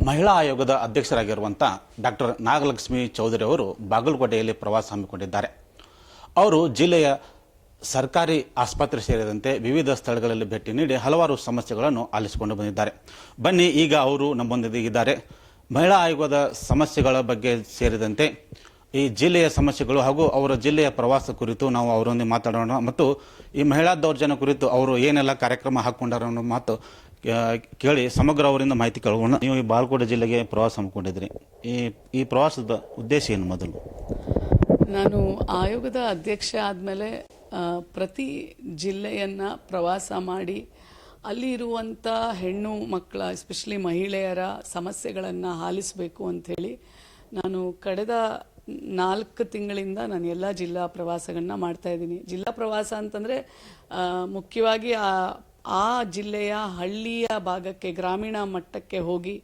ಮಹಿಳಾ ಆಯೋಗದ ಅಧ್ಯಕ್ಷರಾಗಿರುವಂಥ ಡಾಕ್ಟರ್ ನಾಗಲಕ್ಷ್ಮಿ ಚೌಧರಿ ಅವರು ಬಾಗಲಕೋಟೆಯಲ್ಲಿ ಪ್ರವಾಸ ಹಮ್ಮಿಕೊಂಡಿದ್ದಾರೆ. ಅವರು ಜಿಲ್ಲೆಯ ಸರ್ಕಾರಿ ಆಸ್ಪತ್ರೆ ಸೇರಿದಂತೆ ವಿವಿಧ ಸ್ಥಳಗಳಲ್ಲಿ ಭೇಟಿ ನೀಡಿ ಹಲವಾರು ಸಮಸ್ಯೆಗಳನ್ನು ಆಲಿಸಿಕೊಂಡು ಬಂದಿದ್ದಾರೆ. ಬನ್ನಿ, ಈಗ ಅವರು ನಮ್ಮೊಂದಿಗಿದ್ದಾರೆ. ಮಹಿಳಾ ಆಯೋಗದ ಸಮಸ್ಯೆಗಳ ಬಗ್ಗೆ ಸೇರಿದಂತೆ ಈ ಜಿಲ್ಲೆಯ ಸಮಸ್ಯೆಗಳು ಹಾಗೂ ಅವರ ಜಿಲ್ಲೆಯ ಪ್ರವಾಸ ಕುರಿತು ನಾವು ಅವರೊಂದಿಗೆ ಮಾತಾಡೋಣ ಮತ್ತು ಈ ಮಹಿಳಾ ದೌರ್ಜನ್ಯ ಕುರಿತು ಅವರು ಏನೆಲ್ಲ ಕಾರ್ಯಕ್ರಮ ಹಾಕ್ಕೊಂಡಾರ ಅನ್ನೋ ಮಾತು ಕೇಳಿ ಸಮಗ್ರ ಅವರಿಂದ ಮಾಹಿತಿ ಕೇಳೋಣ. ನೀವು ಈ ಬಾಗಲಕೋಟೆ ಜಿಲ್ಲೆಗೆ ಪ್ರವಾಸ ಹಮ್ಮಿಕೊಂಡಿದ್ರಿ. ಈ ಪ್ರವಾಸದ ಉದ್ದೇಶ ಏನು? ಮೊದಲು ನಾನು ಆಯೋಗದ ಅಧ್ಯಕ್ಷ ಆದಮೇಲೆ ಪ್ರತಿ ಜಿಲ್ಲೆಯನ್ನು ಪ್ರವಾಸ ಮಾಡಿ ಅಲ್ಲಿ ಇರುವಂಥ ಹೆಣ್ಣು ಮಕ್ಕಳ ಎಸ್ಪೆಷಲಿ ಮಹಿಳೆಯರ ಸಮಸ್ಯೆಗಳನ್ನು ಆಲಿಸಬೇಕು ಅಂಥೇಳಿ ನಾನು ಕಳೆದ 4 ತಿಂಗಳಿಂದ ನಾನು ಎಲ್ಲ ಜಿಲ್ಲಾ ಪ್ರವಾಸಗಳನ್ನ ಮಾಡ್ತಾ ಇದ್ದೀನಿ. ಜಿಲ್ಲಾ ಪ್ರವಾಸ ಅಂತಂದರೆ ಮುಖ್ಯವಾಗಿ ಆ ಜಿಲ್ಲೆಯ ಹಳ್ಳಿಯ ಭಾಗಕ್ಕೆ, ಗ್ರಾಮೀಣ ಮಟ್ಟಕ್ಕೆ ಹೋಗಿ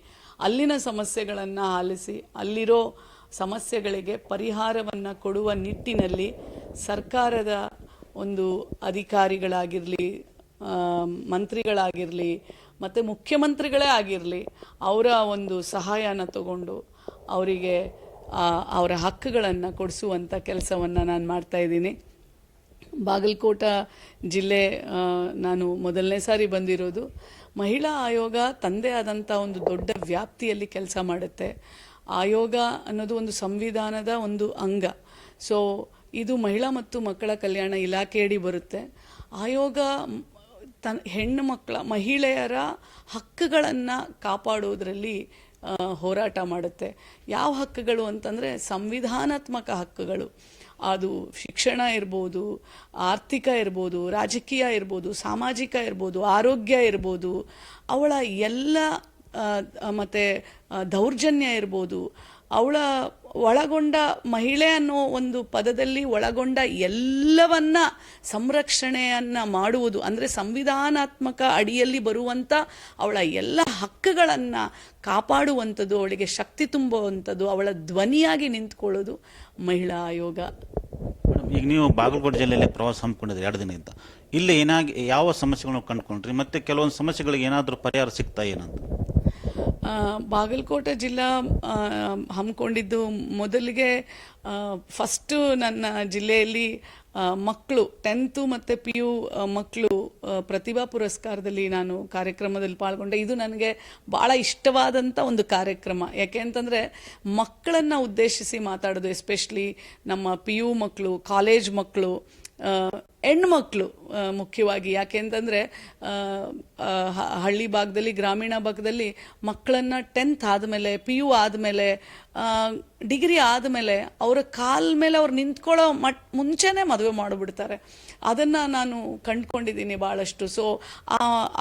ಅಲ್ಲಿನ ಸಮಸ್ಯೆಗಳನ್ನು ಆಲಿಸಿ ಅಲ್ಲಿರೋ ಸಮಸ್ಯೆಗಳಿಗೆ ಪರಿಹಾರವನ್ನು ಕೊಡುವ ನಿಟ್ಟಿನಲ್ಲಿ ಸರ್ಕಾರದ ಒಂದು ಅಧಿಕಾರಿಗಳಾಗಿರಲಿ, ಮಂತ್ರಿಗಳಾಗಿರಲಿ ಮತ್ತು ಮುಖ್ಯಮಂತ್ರಿಗಳೇ ಆಗಿರಲಿ ಅವರ ಒಂದು ಸಹಾಯನ ತಗೊಂಡು ಅವರಿಗೆ ಅವರ ಹಕ್ಕುಗಳನ್ನು ಕೊಡಿಸುವಂಥ ಕೆಲಸವನ್ನು ನಾನು ಮಾಡ್ತಾಯಿದ್ದೀನಿ. ಬಾಗಲಕೋಟೆ ಜಿಲ್ಲೆ ನಾನು ಮೊದಲನೇ ಸಾರಿ ಬಂದಿರೋದು. ಮಹಿಳಾ ಆಯೋಗ ತಂದೆ ಆದಂಥ ಒಂದು ದೊಡ್ಡ ವ್ಯಾಪ್ತಿಯಲ್ಲಿ ಕೆಲಸ ಮಾಡುತ್ತೆ. ಆಯೋಗ ಅನ್ನೋದು ಒಂದು ಸಂವಿಧಾನದ ಒಂದು ಅಂಗ. ಸೊ ಇದು ಮಹಿಳಾ ಮತ್ತು ಮಕ್ಕಳ ಕಲ್ಯಾಣ ಇಲಾಖೆಯಡಿ ಬರುತ್ತೆ. ಆಯೋಗ ಹೆಣ್ಣು ಮಕ್ಕಳ ಮಹಿಳೆಯರ ಹಕ್ಕುಗಳನ್ನು ಕಾಪಾಡುವುದರಲ್ಲಿ ಹೋರಾಟ ಮಾಡುತ್ತೆ. ಯಾವ ಹಕ್ಕುಗಳು ಅಂತಂದರೆ ಸಂವಿಧಾನಾತ್ಮಕ ಹಕ್ಕುಗಳು. ಅದು ಶಿಕ್ಷಣ ಇರ್ಬೋದು, ಆರ್ಥಿಕ ಇರ್ಬೋದು, ರಾಜಕೀಯ ಇರ್ಬೋದು, ಸಾಮಾಜಿಕ ಇರ್ಬೋದು, ಆರೋಗ್ಯ ಇರ್ಬೋದು, ಅವಳ ಎಲ್ಲ ಮತ್ತು ದೌರ್ಜನ್ಯ ಇರ್ಬೋದು, ಅವಳ ಒಳಗೊಂಡ ಮಹಿಳೆ ಅನ್ನೋ ಒಂದು ಪದದಲ್ಲಿ ಒಳಗೊಂಡ ಎಲ್ಲವನ್ನ ಸಂರಕ್ಷಣೆಯನ್ನು ಮಾಡುವುದು ಅಂದರೆ ಸಂವಿಧಾನಾತ್ಮಕ ಅಡಿಯಲ್ಲಿ ಬರುವಂಥ ಅವಳ ಎಲ್ಲ ಹಕ್ಕುಗಳನ್ನು ಕಾಪಾಡುವಂಥದ್ದು, ಅವಳಿಗೆ ಶಕ್ತಿ ತುಂಬುವಂಥದ್ದು, ಅವಳ ಧ್ವನಿಯಾಗಿ ನಿಂತ್ಕೊಳ್ಳೋದು ಮಹಿಳಾ ಆಯೋಗ. ಈಗ ನೀವು ಬಾಗಲಕೋಟೆ ಜಿಲ್ಲೆಯಲ್ಲಿ ಪ್ರವಾಸ ಹಮ್ಮಿಕೊಂಡಿದ್ರಿ 2 ದಿನದಿಂದ. ಇಲ್ಲಿ ಯಾವ ಸಮಸ್ಯೆಗಳನ್ನು ಕಂಡುಕೊಂಡ್ರಿ ಮತ್ತು ಕೆಲವೊಂದು ಸಮಸ್ಯೆಗಳಿಗೆ ಏನಾದರೂ ಪರಿಹಾರ ಸಿಗ್ತಾ ಏನಂತ? ಬಾಗಲಕೋಟೆ ಜಿಲ್ಲಾ ಹಮ್ಮಿಕೊಂಡಿದ್ದು ಮೊದಲಿಗೆ ಫಸ್ಟು ನನ್ನ ಜಿಲ್ಲೆಯಲ್ಲಿ ಮಕ್ಕಳು 10th ಮತ್ತು PU ಮಕ್ಕಳು ಪ್ರತಿಭಾ ಪುರಸ್ಕಾರದಲ್ಲಿ ನಾನು ಕಾರ್ಯಕ್ರಮದಲ್ಲಿ ಪಾಲ್ಗೊಂಡೆ. ಇದು ನನಗೆ ಭಾಳ ಇಷ್ಟವಾದಂಥ ಒಂದು ಕಾರ್ಯಕ್ರಮ. ಯಾಕೆ ಅಂತಂದರೆ ಮಕ್ಕಳನ್ನು ಉದ್ದೇಶಿಸಿ ಮಾತಾಡೋದು, ಎಸ್ಪೆಷಲಿ ನಮ್ಮ PU ಮಕ್ಕಳು, ಕಾಲೇಜ್ ಮಕ್ಕಳು, ಹೆಣ್ಮಕ್ಳು ಮುಖ್ಯವಾಗಿ. ಯಾಕೆ ಅಂತಂದರೆ ಹಳ್ಳಿ ಭಾಗದಲ್ಲಿ, ಗ್ರಾಮೀಣ ಭಾಗದಲ್ಲಿ ಮಕ್ಕಳನ್ನು 10th ಆದಮೇಲೆ, PU ಆದಮೇಲೆ, ಡಿಗ್ರಿ ಆದಮೇಲೆ ಅವರ ಕಾಲ ಮೇಲೆ ಅವ್ರು ನಿಂತ್ಕೊಳ್ಳೋ ಮುಂಚೆನೇ ಮದುವೆ ಮಾಡಿಬಿಡ್ತಾರೆ. ಅದನ್ನು ನಾನು ಕಂಡುಕೊಂಡಿದ್ದೀನಿ ಭಾಳಷ್ಟು. ಸೊ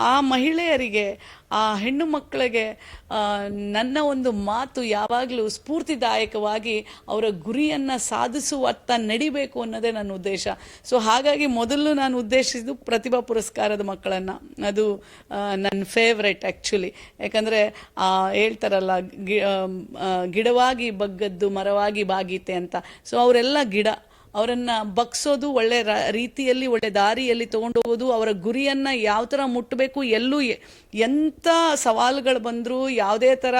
ಆ ಮಹಿಳೆಯರಿಗೆ, ಆ ಹೆಣ್ಣು ಮಕ್ಕಳಿಗೆ ನನ್ನ ಒಂದು ಮಾತು ಯಾವಾಗಲೂ ಸ್ಫೂರ್ತಿದಾಯಕವಾಗಿ ಅವರ ಗುರಿಯನ್ನು ಸಾಧಿಸುವತ್ತ ನಡಿಬೇಕು ಅನ್ನೋದೇ ನನ್ನ ಉದ್ದೇಶ. ಸೊ ಹಾಗಾಗಿ ಮೊದಲು ನಾನು ಉದ್ದೇಶಿಸಿದ್ದು ಪ್ರತಿಭಾ ಪುರಸ್ಕಾರದ ಮಕ್ಕಳನ್ನು. ಅದು ನನ್ನ ಫೇವ್ರೆಟ್ ಆ್ಯಕ್ಚುಲಿ. ಯಾಕಂದರೆ ಹೇಳ್ತಾರಲ್ಲ, ಗಿಡವಾಗಿ ಬಗ್ಗದ್ದು ಮರವಾಗಿ ಬಾಗೀತೆ ಅಂತ. ಸೊ ಅವರೆಲ್ಲ ಗಿಡ, ಅವರನ್ನು ಬಗ್ಸೋದು, ಒಳ್ಳೆ ರೀತಿಯಲ್ಲಿ ಒಳ್ಳೆ ದಾರಿಯಲ್ಲಿ ತೊಗೊಂಡೋಗೋದು, ಅವರ ಗುರಿಯನ್ನು ಯಾವ ಥರ ಮುಟ್ಟಬೇಕು, ಎಲ್ಲೂ ಎಂಥ ಸವಾಲುಗಳು ಬಂದರೂ, ಯಾವುದೇ ಥರ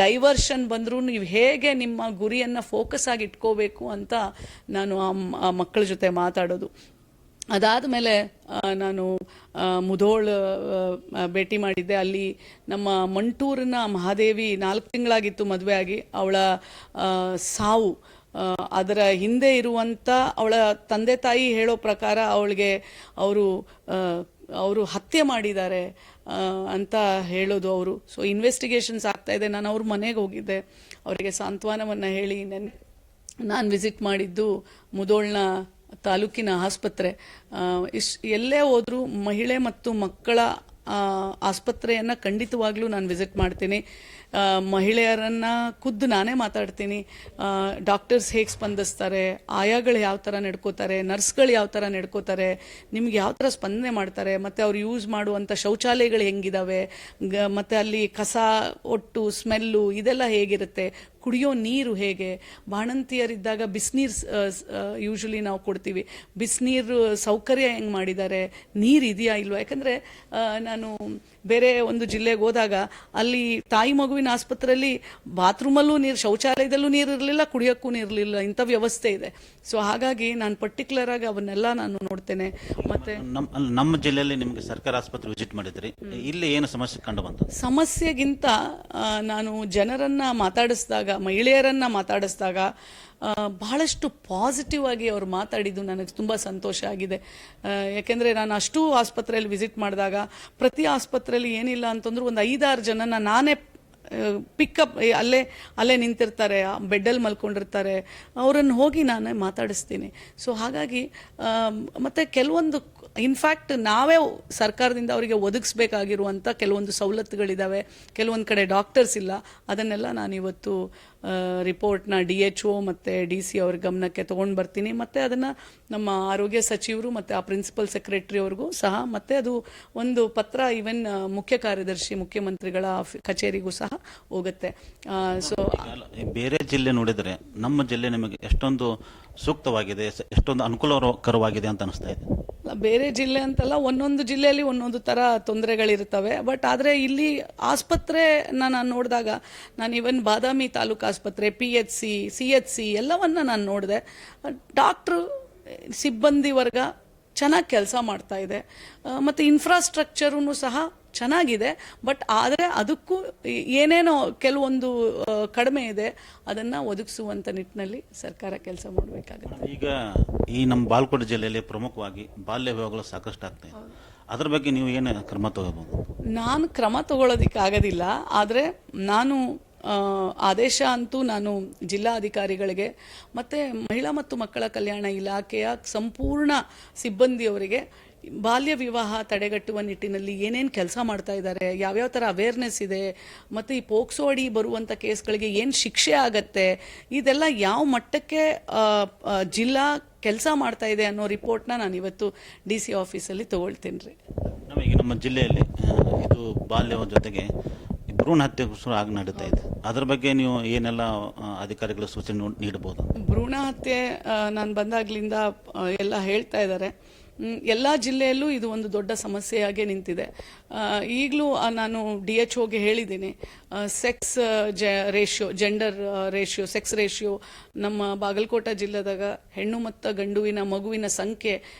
ಡೈವರ್ಷನ್ ಬಂದರೂ ನೀವು ಹೇಗೆ ನಿಮ್ಮ ಗುರಿಯನ್ನು ಫೋಕಸ್ ಆಗಿ ಇಟ್ಕೋಬೇಕು ಅಂತ ನಾನು ಆ ಮಕ್ಕಳ ಜೊತೆ ಮಾತಾಡೋದು. ಅದಾದ ಮೇಲೆ ನಾನು ಮುಧೋಳ್ ಭೇಟಿ ಮಾಡಿದ್ದೆ. ಅಲ್ಲಿ ನಮ್ಮ ಮಂಟೂರಿನ ಮಹಾದೇವಿ 4 ತಿಂಗಳಾಗಿತ್ತು ಮದುವೆ ಆಗಿ. ಅವಳ ಸಾವು, ಅದರ ಹಿಂದೆ ಇರುವಂಥ ಅವಳ ತಂದೆ ತಾಯಿ ಹೇಳೋ ಪ್ರಕಾರ ಅವಳಿಗೆ ಅವರು ಹತ್ಯೆ ಮಾಡಿದ್ದಾರೆ ಅಂತ ಹೇಳೋದು ಅವರು. ಸೊ ಇನ್ವೆಸ್ಟಿಗೇಷನ್ಸ್ ಆಗ್ತಾಯಿದೆ. ನಾನು ಅವ್ರ ಮನೆಗೆ ಹೋಗಿದ್ದೆ. ಅವರಿಗೆ ಸಾಂತ್ವನವನ್ನು ಹೇಳಿ ನಾನು ವಿಸಿಟ್ ಮಾಡಿದ್ದು ಮುಧೋಳ್ನ ತಾಲೂಕಿನ ಆಸ್ಪತ್ರೆ. ಎಲ್ಲೇ ಹೋದರೂ ಮಹಿಳೆ ಮತ್ತು ಮಕ್ಕಳ ಆಸ್ಪತ್ರೆಯನ್ನು ಖಂಡಿತವಾಗ್ಲೂ ನಾನು ವಿಸಿಟ್ ಮಾಡ್ತೀನಿ. ಮಹಿಳೆಯರನ್ನು ಖುದ್ದು ನಾನೇ ಮಾತಾಡ್ತೀನಿ. ಡಾಕ್ಟರ್ಸ್ ಹೇಗೆ ಸ್ಪಂದಿಸ್ತಾರೆ, ಆಯಾಗಳು ಯಾವ ಥರ ನಡ್ಕೋತಾರೆ, ನರ್ಸ್ಗಳು ಯಾವ ಥರ ನಡ್ಕೋತಾರೆ, ನಿಮ್ಗೆ ಯಾವ ಥರ ಸ್ಪಂದನೆ ಮಾಡ್ತಾರೆ, ಮತ್ತು ಅವ್ರು ಯೂಸ್ ಮಾಡುವಂಥ ಶೌಚಾಲಯಗಳು ಹೆಂಗಿದ್ದಾವೆ, ಮತ್ತು ಅಲ್ಲಿ ಕಸ ಒಟ್ಟು ಸ್ಮೆಲ್ಲು ಇದೆಲ್ಲ ಹೇಗಿರುತ್ತೆ, ಕುಡಿಯೋ ನೀರು ಹೇಗೆ, ಬಾಣಂತಿಯರಿದ್ದಾಗ ಬಿಸಿನೀರು ಯೂಶ್ವಲಿ ನಾವು ಕೊಡ್ತೀವಿ, ಬಿಸಿನೀರು ಸೌಕರ್ಯ ಹೆಂಗೆ ಮಾಡಿದ್ದಾರೆ, ನೀರು ಇದೆಯಾ ಇಲ್ವಾ. ಯಾಕಂದರೆ ನಾನು ಬೇರೆ ಒಂದು ಜಿಲ್ಲೆಗೆ ಹೋದಾಗ ಅಲ್ಲಿ ತಾಯಿ ಮಗುವಿನ ಆಸ್ಪತ್ರೆಯಲ್ಲಿ ಬಾತ್ರೂಮಲ್ಲೂ ನೀರು, ಶೌಚಾಲಯದಲ್ಲೂ ನೀರು ಇರಲಿಲ್ಲ, ಕುಡಿಯೋಕ್ಕೂ ನೀರು ಇರಲಿಲ್ಲ, ಇಂಥ ವ್ಯವಸ್ಥೆ ಇದೆ. ಸೊ ಹಾಗಾಗಿ ನಾನು ಪರ್ಟಿಕ್ಯುಲರ್ ಆಗಿ ಅವನ್ನೆಲ್ಲ ನಾನು ನೋಡ್ತೇನೆ. ಮತ್ತೆ ನಮ್ಮ ಜಿಲ್ಲೆಯಲ್ಲಿ ನಿಮಗೆ ಸರ್ಕಾರಿ ಆಸ್ಪತ್ರೆ ವಿಸಿಟ್ ಮಾಡಿದ್ರಿ, ಇಲ್ಲಿ ಏನು ಸಮಸ್ಯೆ ಕಂಡು ಬಂತು? ಸಮಸ್ಯೆಗಿಂತ ನಾನು ಜನರನ್ನ ಮಾತಾಡಿಸಿದಾಗ, ಮಹಿಳೆಯರನ್ನ ಮಾತಾಡಿಸಿದಾಗ ಬಹಳಷ್ಟು ಪಾಸಿಟಿವ್ ಆಗಿ ಅವ್ರು ಮಾತಾಡಿದ್ದು ನನಗೆ ತುಂಬ ಸಂತೋಷ ಆಗಿದೆ. ಯಾಕೆಂದರೆ ನಾನು ಅಷ್ಟು ಆಸ್ಪತ್ರೆಯಲ್ಲಿ ವಿಸಿಟ್ ಮಾಡಿದಾಗ ಪ್ರತಿ ಆಸ್ಪತ್ರೆಯಲ್ಲಿ ಏನಿಲ್ಲ ಅಂತಂದ್ರೂ ಒಂದು 5-6 ಜನನ ನಾನೇ ಪಿಕಪ್ ಅಲ್ಲೇ ನಿಂತಿರ್ತಾರೆ, ಬೆಡ್ಡಲ್ಲಿ ಮಲ್ಕೊಂಡಿರ್ತಾರೆ, ಅವರನ್ನು ಹೋಗಿ ನಾನೇ ಮಾತಾಡಿಸ್ತೀನಿ. ಸೊ ಹಾಗಾಗಿ ಮತ್ತು ಕೆಲವೊಂದು ಇನ್ಫ್ಯಾಕ್ಟ್ ನಾವೇ ಸರ್ಕಾರದಿಂದ ಅವರಿಗೆ ಒದಗಿಸ್ಬೇಕಾಗಿರುವಂಥ ಕೆಲವೊಂದು ಸವಲತ್ತುಗಳಿದ್ದಾವೆ, ಕೆಲವೊಂದು ಕಡೆ ಡಾಕ್ಟರ್ಸ್ ಇಲ್ಲ. ಅದನ್ನೆಲ್ಲ ನಾನು ಇವತ್ತು ರಿಪೋರ್ಟ್ನ DHO ಮತ್ತು DC ಅವ್ರ ಗಮನಕ್ಕೆ ತೊಗೊಂಡು ಬರ್ತೀನಿ. ಮತ್ತು ಅದನ್ನು ನಮ್ಮ ಆರೋಗ್ಯ ಸಚಿವರು ಮತ್ತು ಆ ಪ್ರಿನ್ಸಿಪಲ್ ಸೆಕ್ರೆಟರಿ ಅವ್ರಿಗೂ ಸಹ, ಮತ್ತು ಅದು ಒಂದು ಪತ್ರ ಈವನ್ ಮುಖ್ಯ ಕಾರ್ಯದರ್ಶಿ ಮುಖ್ಯಮಂತ್ರಿಗಳ ಕಚೇರಿಗೂ ಸಹ ಹೋಗುತ್ತೆ. ಸೊ ಬೇರೆ ಜಿಲ್ಲೆ ನೋಡಿದರೆ ನಮ್ಮ ಜಿಲ್ಲೆ ನಿಮಗೆ ಎಷ್ಟೊಂದು ಸೂಕ್ತವಾಗಿದೆ, ಎಷ್ಟೊಂದು ಅನುಕೂಲಕರವಾಗಿದೆ ಅಂತ ಅನಿಸ್ತಾ ಇದೆ. ಬೇರೆ ಜಿಲ್ಲೆ ಅಂತಲ್ಲ, ಒಂದೊಂದು ಜಿಲ್ಲೆಯಲ್ಲಿ ಒಂದೊಂದು ಥರ ತೊಂದರೆಗಳಿರ್ತವೆ. ಬಟ್ ಆದರೆ ಇಲ್ಲಿ ಆಸ್ಪತ್ರೆನ ನಾನು ನೋಡಿದಾಗ, ನಾನು ಇವನ್ ಬಾದಾಮಿ ತಾಲೂಕು ಆಸ್ಪತ್ರೆ, PHC, CHC ಎಲ್ಲವನ್ನ ನಾನು ನೋಡಿದೆ. ಡಾಕ್ಟ್ರು, ಸಿಬ್ಬಂದಿ ವರ್ಗ ಚೆನ್ನಾಗಿ ಕೆಲಸ ಮಾಡ್ತಾ ಇದೆ, ಮತ್ತು ಇನ್ಫ್ರಾಸ್ಟ್ರಕ್ಚರೂ ಸಹ ಚೆನ್ನಾಗಿದೆ. ಬಟ್ ಆದರೆ ಅದಕ್ಕೂ ಏನೇನೋ ಕೆಲವೊಂದು ಕಡಿಮೆ ಇದೆ, ಅದನ್ನು ಒದಗಿಸುವಂಥ ನಿಟ್ಟಿನಲ್ಲಿ ಸರ್ಕಾರ ಕೆಲಸ ಮಾಡಬೇಕಾಗುತ್ತೆ. ಈಗ ಈ ನಮ್ಮ ಬಾಗಲಕೋಟೆ ಜಿಲ್ಲೆಯಲ್ಲಿ ಪ್ರಮುಖವಾಗಿ ಬಾಲ್ಯ ವಿವಾಹಗಳು ಸಾಕಷ್ಟು ಆಗ್ತವೆ. ಅದ್ರ ಬಗ್ಗೆ ನೀವು ಏನು ಕ್ರಮ ತಗೋಬಹುದು? ನಾನು ಕ್ರಮ ತಗೊಳ್ಳೋದಕ್ಕಾಗೋದಿಲ್ಲ, ಆದರೆ ನಾನು ಆದೇಶ ಅಂತೂ ನಾನು ಜಿಲ್ಲಾಧಿಕಾರಿಗಳಿಗೆ ಮತ್ತು ಮಹಿಳಾ ಮತ್ತು ಮಕ್ಕಳ ಕಲ್ಯಾಣ ಇಲಾಖೆಯ ಸಂಪೂರ್ಣ ಸಿಬ್ಬಂದಿಯವರಿಗೆ ಬಾಲ್ಯ ವಿವಾಹ ತಡೆಗಟ್ಟುವ ನಿಟ್ಟಿನಲ್ಲಿ ಏನೇನು ಕೆಲಸ ಮಾಡ್ತಾ ಇದ್ದಾರೆ, ಯಾವ್ಯಾವ ಥರ ಅವೇರ್ನೆಸ್ ಇದೆ, ಮತ್ತು ಈ ಪೋಕ್ಸೋ ಅಡಿ ಬರುವಂಥ ಕೇಸ್ಗಳಿಗೆ ಏನು ಶಿಕ್ಷೆ ಆಗತ್ತೆ, ಇದೆಲ್ಲ ಯಾವ ಮಟ್ಟಕ್ಕೆ ಜಿಲ್ಲಾ ಕೆಲಸ ಮಾಡ್ತಾ ಇದೆ ಅನ್ನೋ ರಿಪೋರ್ಟ್ನ ನಾನು ಇವತ್ತು DC ಆಫೀಸಲ್ಲಿ ತೊಗೊಳ್ತೀನಿ ರೀ. ನಮಗೆ ನಮ್ಮ ಜಿಲ್ಲೆಯಲ್ಲಿ ಇದು ಬಾಲ್ಯವ ಜೊತೆಗೆ ಭ್ರೂಣ ಹತ್ಯೆ ಆಗಿ ನಡೀತಾ ಇದೆ. ಅದರ ಬಗ್ಗೆ ನೀವು ಏನೆಲ್ಲ ಅಧಿಕಾರಿಗಳ ಸೂಚನೆ ನೀಡಬಹುದು? ಭ್ರೂಣ ಹತ್ಯೆ ನಾನು ಬಂದಾಗ್ಲಿಂದ ಎಲ್ಲ ಹೇಳ್ತಾ ಇದ್ದಾರೆ. ಎಲ್ಲ ಜಿಲ್ಲೆಯಲ್ಲೂ ಇದು ಒಂದು ದೊಡ್ಡ ಸಮಸ್ಯೆಯಾಗೇ ನಿಂತಿದೆ. ಈಗಲೂ ನಾನು DHOಗೆ ಹೇಳಿದ್ದೀನಿ, sex ratio, gender ratio, sex ratio ನಮ್ಮ ಬಾಗಲಕೋಟೆ ಜಿಲ್ಲೆದಾಗ ಹೆಣ್ಣು ಮತ್ತು ಗಂಡುವಿನ ಮಗುವಿನ ಸಂಖ್ಯೆ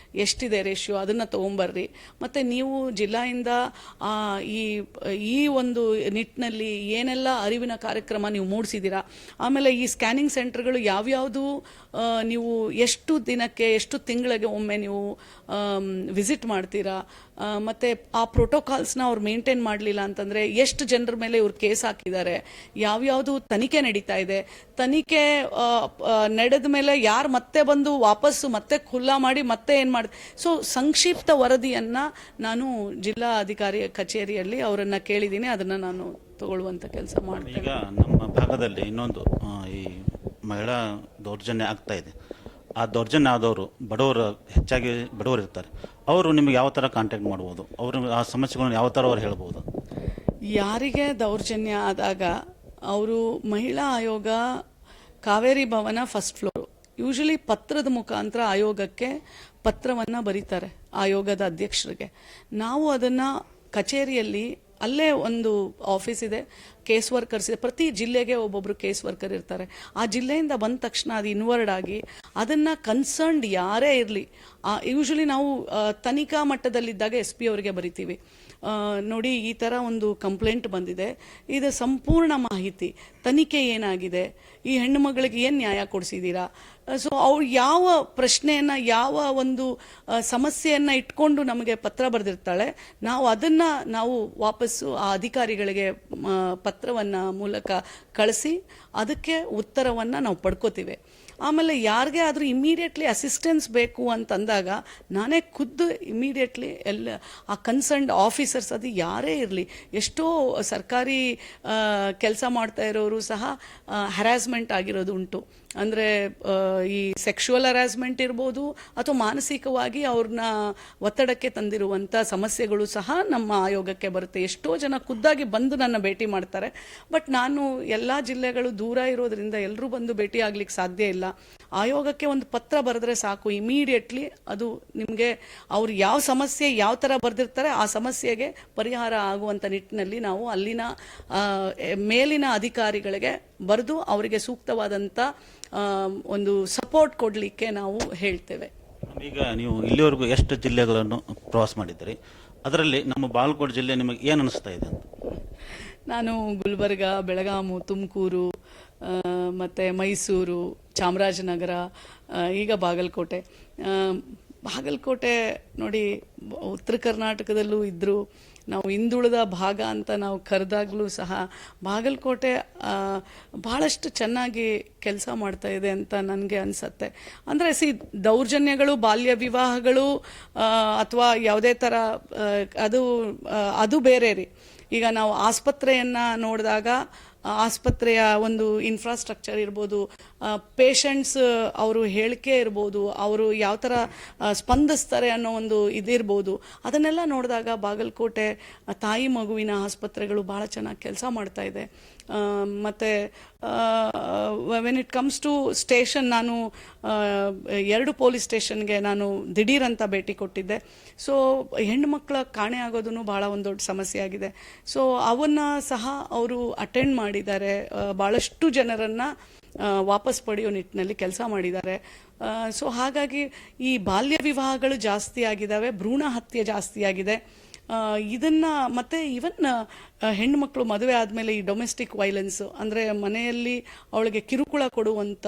ಎಷ್ಟಿದೆ ರೇಷಿಯೋ, ಅದನ್ನು ತೊಗೊಂಬರ್ರಿ. ಮತ್ತು ನೀವು ಜಿಲ್ಲೆಯಿಂದ ಈ ಒಂದು ನಿಟ್ಟಿನಲ್ಲಿ ಏನೆಲ್ಲ ಅರಿವಿನ ಕಾರ್ಯಕ್ರಮ ನೀವು ಮೂಡಿಸಿದ್ದೀರಾ, ಆಮೇಲೆ ಈ ಸ್ಕ್ಯಾನಿಂಗ್ ಸೆಂಟರ್ಗಳು ಯಾವ್ಯಾವುದು ನೀವು ಎಷ್ಟು ದಿನಕ್ಕೆ, ಎಷ್ಟು ತಿಂಗಳಿಗೆ ಒಮ್ಮೆ ನೀವು ವಿಸಿಟ್ ಮಾಡ್ತೀರಾ, ಮತ್ತು ಆ ಪ್ರೋಟೋಕಾಲ್ಸ್ನ ಅವ್ರು ಮೇಂಟೈನ್ ಮಾಡಲಿಲ್ಲ ಅಂತಂದರೆ ಎಷ್ಟು ಜನರ ಮೇಲೆ ಇವ್ರು ಕೇಸ್ ಹಾಕಿದ್ದಾರೆ, ಯಾವ್ಯಾವುದು ತನಿಖೆ ನಡೀತಾ ಇದೆ, ತನಿಖೆ ನಡೆದ ಮೇಲೆ ಯಾರು ಮತ್ತೆ ಬಂದು ವಾಪಸ್ಸು ಮತ್ತೆ ಖುಲ್ಲಾ ಮಾಡಿ ಮತ್ತೆ ಏನು ಮಾಡಿ. ಸೊ ಸಂಕ್ಷಿಪ್ತ ವರದಿಯನ್ನು ನಾನು ಜಿಲ್ಲಾ ಅಧಿಕಾರಿ ಕಚೇರಿಯಲ್ಲಿ ಅವರನ್ನು ಕೇಳಿದ್ದೀನಿ, ಅದನ್ನು ನಾನು ತಗೊಳ್ಳುವಂಥ ಕೆಲಸ ಮಾಡ್ತೀನಿ. ಈಗ ನಮ್ಮ ಭಾಗದಲ್ಲಿ ಇನ್ನೊಂದು ಈ ಮಹಿಳಾ ದೌರ್ಜನ್ಯ ಆಗ್ತಾ ಇದೆ. ಆ ದೌರ್ಜನ್ಯ ಆದವರು ಬಡವರು, ಹೆಚ್ಚಾಗಿ ಬಡವರು ಇರ್ತಾರೆ, ಅವರು ನಿಮಗೆ ಯಾವ ಥರ ಕಾಂಟ್ಯಾಕ್ಟ್ ಮಾಡ್ಬೋದು, ಅವರು ಆ ಸಮಸ್ಯೆಗಳನ್ನು ಯಾವ ಥರ ಅವ್ರು ಹೇಳ್ಬೋದು? ಯಾರಿಗೆ ದೌರ್ಜನ್ಯ ಆದಾಗ ಅವರು ಮಹಿಳಾ ಆಯೋಗ ಕಾವೇರಿ ಭವನ ಫಸ್ಟ್ ಫ್ಲೋರು ಯೂಶಲಿ ಪತ್ರದ ಮುಖಾಂತರ ಆಯೋಗಕ್ಕೆ ಪತ್ರವನ್ನು ಬರೀತಾರೆ, ಆಯೋಗದ ಅಧ್ಯಕ್ಷರಿಗೆ. ನಾವು ಅದನ್ನು ಕಚೇರಿಯಲ್ಲಿ, ಅಲ್ಲೇ ಒಂದು ಆಫೀಸ್ ಇದೆ, ಕೇಸ್ ವರ್ಕರ್ಸ್ ಇದೆ, ಪ್ರತಿ ಜಿಲ್ಲೆಗೆ ಒಬ್ಬೊಬ್ಬರು ಕೇಸ್ ವರ್ಕರ್ ಇರ್ತಾರೆ. ಆ ಜಿಲ್ಲೆಯಿಂದ ಬಂದ ತಕ್ಷಣ ಅದು ಇನ್ವರ್ಡ್ ಆಗಿ ಅದನ್ನು ಕನ್ಸರ್ನ್ಡ್ ಯಾರೇ ಇರಲಿ, ಯೂಶಲಿ ನಾವು ತನಿಖಾ ಮಟ್ಟದಲ್ಲಿದ್ದಾಗ SP ಅವರಿಗೆ ಬರಿತೀವಿ, ನೋಡಿ ಈ ಥರ ಒಂದು ಕಂಪ್ಲೇಂಟ್ ಬಂದಿದೆ, ಇದು ಸಂಪೂರ್ಣ ಮಾಹಿತಿ, ತನಿಖೆ ಏನಾಗಿದೆ, ಈ ಹೆಣ್ಣು ಮಗಳಿಗೆ ಏನು ನ್ಯಾಯ ಕೊಡಿಸಿದ್ದೀರಾ. ಸೊ ಅವ್ರು ಯಾವ ಪ್ರಶ್ನೆಯನ್ನು, ಯಾವ ಒಂದು ಸಮಸ್ಯೆಯನ್ನು ಇಟ್ಕೊಂಡು ನಮಗೆ ಪತ್ರ ಬರೆದಿರ್ತಾಳೆ, ನಾವು ಅದನ್ನು ನಾವು ವಾಪಸ್ಸು ಆ ಅಧಿಕಾರಿಗಳಿಗೆ ಪತ್ರವನ್ನು ಮೂಲಕ ಕಳಿಸಿ ಅದಕ್ಕೆ ಉತ್ತರವನ್ನು ನಾವು ಪಡ್ಕೋತೀವಿ. ಆಮೇಲೆ ಯಾರಿಗೆ ಆದರೂ ಇಮಿಡಿಯೇಟ್ಲಿ ಅಸಿಸ್ಟೆನ್ಸ್ ಬೇಕು ಅಂತಂದಾಗ ನಾನೇ ಖುದ್ದು ಇಮಿಡಿಯೇಟ್ಲಿ ಆ ಕನ್ಸರ್ನ್ಡ್ ಆಫೀಸರ್ಸ್, ಅದು ಯಾರೇ ಇರಲಿ, ಎಷ್ಟೋ ಸರ್ಕಾರಿ ಕೆಲಸ ಮಾಡ್ತಾ ಇರೋರು ಸಹ ಹ್ಯಾರಾಸ್ಮೆಂಟ್ ಆಗಿರೋದು ಉಂಟು. ಅಂದರೆ ಈ ಸೆಕ್ಷುವಲ್ ಹರಾಸ್ಮೆಂಟ್ ಇರ್ಬೋದು ಅಥವಾ ಮಾನಸಿಕವಾಗಿ ಅವ್ರನ್ನ ಒತ್ತಡಕ್ಕೆ ತಂದಿರುವಂಥ ಸಮಸ್ಯೆಗಳು ಸಹ ನಮ್ಮ ಆಯೋಗಕ್ಕೆ ಬರುತ್ತೆ. ಎಷ್ಟೋ ಜನ ಖುದ್ದಾಗಿ ಬಂದು ನನ್ನ ಭೇಟಿ ಮಾಡ್ತಾರೆ. ಬಟ್ ನಾನು ಎಲ್ಲ ಜಿಲ್ಲೆಗಳು ದೂರ ಇರೋದ್ರಿಂದ ಎಲ್ಲರೂ ಬಂದು ಭೇಟಿ ಆಗ್ಲಿಕ್ಕೆ ಸಾಧ್ಯ ಇಲ್ಲ. ಆಯೋಗಕ್ಕೆ ಒಂದು ಪತ್ರ ಬರೆದ್ರೆ ಸಾಕು, ಇಮಿಡಿಯೇಟ್ಲಿ ಅದು ನಿಮಗೆ ಅವ್ರು ಯಾವ ಸಮಸ್ಯೆ ಯಾವ ಥರ ಬರೆದಿರ್ತಾರೆ ಆ ಸಮಸ್ಯೆಗೆ ಪರಿಹಾರ ಆಗುವಂಥ ನಿಟ್ಟಿನಲ್ಲಿ ನಾವು ಅಲ್ಲಿನ ಮೇಲಿನ ಅಧಿಕಾರಿಗಳಿಗೆ ಬರೆದು ಅವರಿಗೆ ಸೂಕ್ತವಾದಂಥ ಒಂದು ಸಪೋರ್ಟ್ ಕೊಡಲಿಕ್ಕೆ ನಾವು ಹೇಳ್ತೇವೆ. ಈಗ ನೀವು ಇಲ್ಲಿವರೆಗೂ ಎಷ್ಟು ಜಿಲ್ಲೆಗಳನ್ನು ಪ್ರವಾಸ ಮಾಡಿದ್ದೀರಿ? ಅದರಲ್ಲಿ ನಮ್ಮ ಬಾಗಲಕೋಟೆ ಜಿಲ್ಲೆ ನಿಮಗೆ ಏನು ಅನಿಸ್ತಾ ಇದೆ ಅಂತ? ನಾನು ಗುಲ್ಬರ್ಗ, ಬೆಳಗಾಮು, ತುಮಕೂರು, ಮತ್ತು ಮೈಸೂರು, ಚಾಮರಾಜನಗರ, ಈಗ ಬಾಗಲಕೋಟೆ. ಬಾಗಲಕೋಟೆ ನೋಡಿ, ಉತ್ತರ ಕರ್ನಾಟಕದಲ್ಲೂ ಇದ್ದರು, ನಾವು ಹಿಂದುಳಿದ ಭಾಗ ಅಂತ ನಾವು ಕರೆದಾಗಲೂ ಸಹ ಬಾಗಲಕೋಟೆ ಭಾಳಷ್ಟು ಚೆನ್ನಾಗಿ ಕೆಲಸ ಮಾಡ್ತಾ ಇದೆ ಅಂತ ನನಗೆ ಅನಿಸತ್ತೆ. ಅಂದರೆ ದೌರ್ಜನ್ಯಗಳು, ಬಾಲ್ಯ ವಿವಾಹಗಳು ಅಥವಾ ಯಾವುದೇ ಥರ ಅದು ಬೇರೆ ರೀ. ಈಗ ನಾವು ಆಸ್ಪತ್ರೆಯನ್ನು ನೋಡಿದಾಗ ಆಸ್ಪತ್ರೆಯ ಒಂದು ಇನ್ಫ್ರಾಸ್ಟ್ರಕ್ಚರ್ ಇರ್ಬೋದು, ಪೇಷಂಟ್ಸ್ ಅವರು ಹೇಳಿಕೆ ಇರ್ಬೋದು, ಅವರು ಯಾವ ಥರ ಸ್ಪಂದಿಸ್ತಾರೆ ಅನ್ನೋ ಒಂದು ಇದಿರ್ಬೋದು, ಅದನ್ನೆಲ್ಲ ನೋಡಿದಾಗ ಬಾಗಲಕೋಟೆ ತಾಯಿ ಮಗುವಿನ ಆಸ್ಪತ್ರೆಗಳು ಭಾಳ ಚೆನ್ನಾಗಿ ಕೆಲಸ ಮಾಡ್ತಾ ಇದೆ. ಮತ್ತು when it comes to station, ನಾನು 2 ಪೊಲೀಸ್ ಸ್ಟೇಷನ್ಗೆ ನಾನು ದಿಢೀರಂತ ಭೇಟಿ ಕೊಟ್ಟಿದ್ದೆ. ಸೊ ಹೆಣ್ಣುಮಕ್ಕಳ ಕಾಣೆ ಆಗೋದು ಭಾಳ ಒಂದು ದೊಡ್ಡ ಸಮಸ್ಯೆ ಆಗಿದೆ. ಸೊ ಅವನ್ನ ಸಹ ಅವರು ಅಟೆಂಡ್ ಮಾಡಿದ್ದಾರೆ, ಭಾಳಷ್ಟು ಜನರನ್ನು ವಾಪಸ್ ಪಡೆಯೋ ನಿಟ್ಟಿನಲ್ಲಿ ಕೆಲಸ ಮಾಡಿದ್ದಾರೆ. ಸೊ ಹಾಗಾಗಿ ಈ ಬಾಲ್ಯ ವಿವಾಹಗಳು ಜಾಸ್ತಿ ಆಗಿದ್ದಾವೆ, ಭ್ರೂಣ ಹತ್ಯೆ ಜಾಸ್ತಿ ಆಗಿದೆ. ಇದನ್ನು ಮತ್ತು ಈವನ್ ಹೆಣ್ಣುಮಕ್ಕಳು ಮದುವೆ ಆದಮೇಲೆ ಈ ಡೊಮೆಸ್ಟಿಕ್ ವೈಲೆನ್ಸು, ಅಂದರೆ ಮನೆಯಲ್ಲಿ ಅವಳಿಗೆ ಕಿರುಕುಳ ಕೊಡುವಂಥ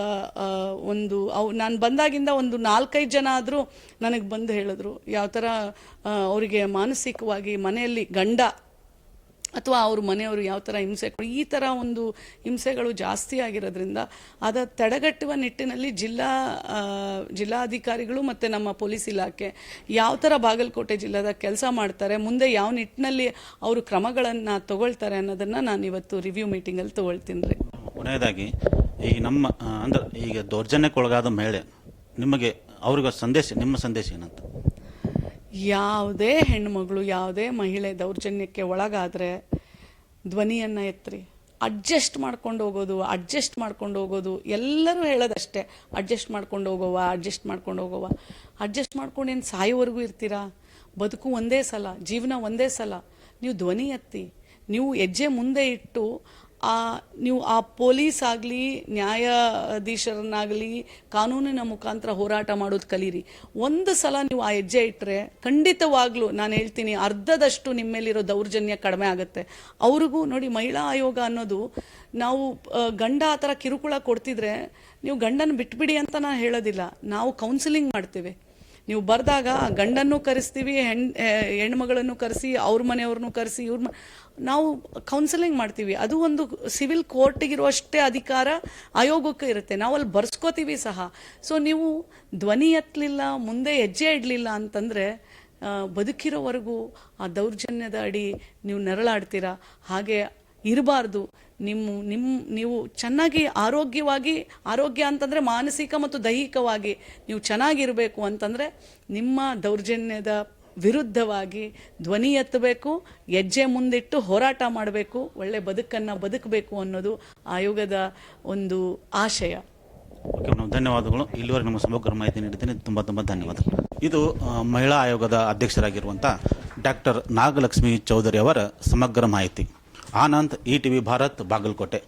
ನಾನು ಬಂದಾಗಿಂದ ಒಂದು 4-5 ಜನ ಆದರೂ ನನಗೆ ಬಂದು ಹೇಳಿದ್ರು ಯಾವ ಥರ ಅವರಿಗೆ ಮಾನಸಿಕವಾಗಿ ಮನೆಯಲ್ಲಿ ಗಂಡ ಅಥವಾ ಅವ್ರ ಮನೆಯವರು ಯಾವ ಥರ ಹಿಂಸೆ ಈ ಥರ ಒಂದು ಹಿಂಸೆಗಳು ಜಾಸ್ತಿ ಆಗಿರೋದ್ರಿಂದ ತಡೆಗಟ್ಟುವ ನಿಟ್ಟಿನಲ್ಲಿ ಜಿಲ್ಲಾಧಿಕಾರಿಗಳು ಮತ್ತು ನಮ್ಮ ಪೊಲೀಸ್ ಇಲಾಖೆ ಯಾವ ಥರ ಬಾಗಲಕೋಟೆ ಜಿಲ್ಲೆದಾಗ ಕೆಲಸ ಮಾಡ್ತಾರೆ, ಮುಂದೆ ಯಾವ ನಿಟ್ಟಿನಲ್ಲಿ ಅವರು ಕ್ರಮಗಳನ್ನು ತಗೊಳ್ತಾರೆ ಅನ್ನೋದನ್ನು ನಾನು ಇವತ್ತು ರಿವ್ಯೂ ಮೀಟಿಂಗಲ್ಲಿ ತಗೊಳ್ತೀನಿ ರೀ. ಕೊನೆಯದಾಗಿ ಈ ನಮ್ಮ ಅಂದ್ರೆ ಈಗ ದೌರ್ಜನ್ಯಕ್ಕೊಳಗಾದ ಮಹಿಳೆ ನಿಮಗೆ ಅವ್ರಿಗೆ ನಿಮ್ಮ ಸಂದೇಶ ಏನಂತ? ಯಾವುದೇ ಹೆಣ್ಣುಮಗಳು, ಯಾವುದೇ ಮಹಿಳೆ ದೌರ್ಜನ್ಯಕ್ಕೆ ಒಳಗಾದರೆ ಧ್ವನಿಯನ್ನು ಎತ್ತರಿ. ಅಡ್ಜಸ್ಟ್ ಮಾಡ್ಕೊಂಡು ಹೋಗೋದು ಎಲ್ಲರೂ ಹೇಳೋದಷ್ಟೇ, ಅಡ್ಜಸ್ಟ್ ಮಾಡ್ಕೊಂಡು ಹೋಗೋವ. ಅಡ್ಜಸ್ಟ್ ಮಾಡ್ಕೊಂಡು ಏನು ಸಾಯೋವರೆಗೂ ಇರ್ತೀರಾ? ಬದುಕು ಒಂದೇ ಸಲ, ಜೀವನ ಒಂದೇ ಸಲ. ನೀವು ಧ್ವನಿ ಎತ್ತಿ, ನೀವು ಹೆಜ್ಜೆ ಮುಂದೆ ಇಟ್ಟು ನೀವು ಆ ಪೊಲೀಸ್ ಆಗಲಿ, ನ್ಯಾಯಾಧೀಶರನ್ನಾಗಲಿ ಕಾನೂನಿನ ಮುಖಾಂತರ ಹೋರಾಟ ಮಾಡೋದು ಕಲೀರಿ. ಒಂದು ಸಲ ನೀವು ಆ ಹೆಜ್ಜೆ ಇಟ್ಟರೆ ಖಂಡಿತವಾಗ್ಲೂ ನಾನು ಹೇಳ್ತೀನಿ, ಅರ್ಧದಷ್ಟು ನಿಮ್ಮ ಮೇಲಿರೋ ದೌರ್ಜನ್ಯ ಕಡಿಮೆ ಆಗುತ್ತೆ. ಅವ್ರಿಗೂ ನೋಡಿ, ಮಹಿಳಾ ಆಯೋಗ ಅನ್ನೋದು, ನಾವು ಗಂಡ ಆ ಥರ ಕಿರುಕುಳ ಕೊಡ್ತಿದ್ರೆ ನೀವು ಗಂಡನ ಬಿಟ್ಬಿಡಿ ಅಂತ ನಾನು ಹೇಳೋದಿಲ್ಲ, ನಾವು ಕೌನ್ಸಿಲಿಂಗ್ ಮಾಡ್ತೀವಿ. ನೀವು ಬರೆದಾಗ ಗಂಡನ್ನು ಕರೆಸ್ತೀವಿ, ಹೆಣ್ಮಗಳನ್ನು ಕರೆಸಿ, ಅವ್ರ ಮನೆಯವ್ರನ್ನೂ ಕರೆಸಿ, ನಾವು ಕೌನ್ಸಿಲಿಂಗ್ ಮಾಡ್ತೀವಿ. ಅದು ಒಂದು ಸಿವಿಲ್ ಕೋರ್ಟಿಗಿರುವಷ್ಟೇ ಅಧಿಕಾರ ಆಯೋಗಕ್ಕೆ ಇರುತ್ತೆ, ನಾವು ಅಲ್ಲಿ ಬರ್ಸ್ಕೋತೀವಿ ಸಹ. ಸೊ ನೀವು ಧ್ವನಿ ಎತ್ತಲಿಲ್ಲ, ಮುಂದೆ ಹೆಜ್ಜೆ ಇಡಲಿಲ್ಲ ಅಂತಂದರೆ ಬದುಕಿರೋವರೆಗೂ ಆ ದೌರ್ಜನ್ಯದ ಅಡಿ ನೀವು ನೆರಳಾಡ್ತೀರಾ. ಹಾಗೆ ಇರಬಾರ್ದು. ನೀವು ಚೆನ್ನಾಗಿ ಆರೋಗ್ಯ ಅಂತಂದರೆ ಮಾನಸಿಕ ಮತ್ತು ದೈಹಿಕವಾಗಿ ನೀವು ಚೆನ್ನಾಗಿರಬೇಕು ಅಂತಂದರೆ ನಿಮ್ಮ ದೌರ್ಜನ್ಯದ ವಿರುದ್ಧವಾಗಿ ಧ್ವನಿ ಎತ್ತಬೇಕು, ಹೆಜ್ಜೆ ಮುಂದಿಟ್ಟು ಹೋರಾಟ ಮಾಡಬೇಕು, ಒಳ್ಳೆ ಬದುಕನ್ನು ಬದುಕಬೇಕು ಅನ್ನೋದು ಆಯೋಗದ ಒಂದು ಆಶಯ. ಓಕೆ ಮೇಡಮ್, ಧನ್ಯವಾದಗಳು. ಇಲ್ಲಿವರೆಗೆ ನಮ್ಮ ಸಮಗ್ರ ಮಾಹಿತಿ ನೀಡಿದ್ದೀನಿ. ತುಂಬ ಧನ್ಯವಾದಗಳು. ಇದು ಮಹಿಳಾ ಆಯೋಗದ ಅಧ್ಯಕ್ಷರಾಗಿರುವಂಥ ಡಾಕ್ಟರ್ ನಾಗಲಕ್ಷ್ಮಿ ಚೌಧರಿ ಅವರ ಸಮಗ್ರ ಮಾಹಿತಿ. ಆನಂದ್, ETV ಭಾರತ್, ಬಾಗಲಕೋಟೆ.